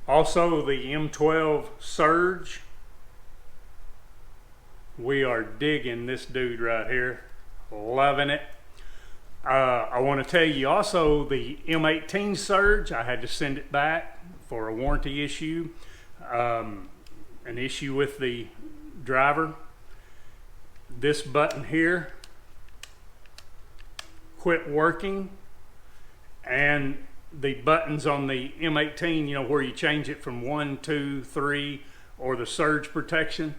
Also the M12 Surge. We are digging this dude right here. Loving it. I want to tell you also the M18 Surge, I had to send it back for a warranty issue. An issue with the driver. This button here quit working, and the buttons on the M18, you know, where you change it from 1, 2, 3, or the surge protection,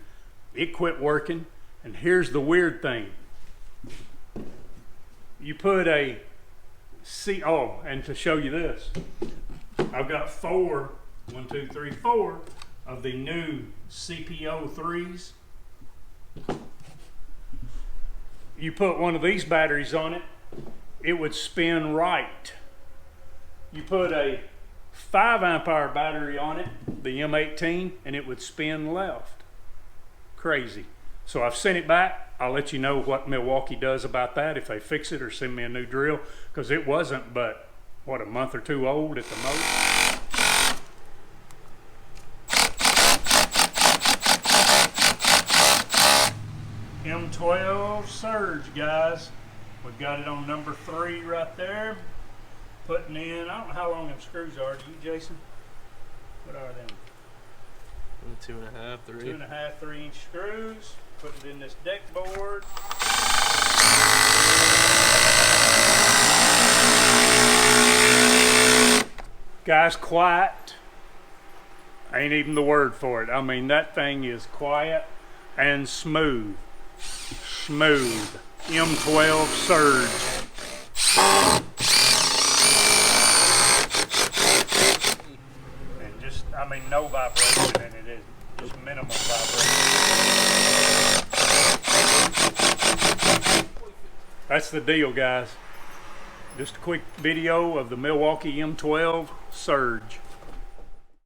it quit working. And here's the weird thing. You put a and to show you this, I've got 4 of the new CPO3s. You put one of these batteries on it, it would spin right. You put a 5 amp hour battery on it, the M18, and it would spin left. Crazy. So I've sent it back. I'll let you know what Milwaukee does about that, if they fix it or send me a new drill, because it wasn't but, what, a month or 2 old at the most. M12 Surge, guys. We've got it on number 3 right there. Putting in, I don't know how long them screws are. Do you, Jason? What are them? 2.5, 3. 2.5, 3 inch screws. Putting it in this deck board. Guys, quiet. Ain't even the word for it. I mean, that thing is quiet and smooth. Smooth. M12 Surge. And just, I mean, no vibration in it. Is just minimal vibration. That's the deal, guys. Just a quick video of the Milwaukee M12 Surge.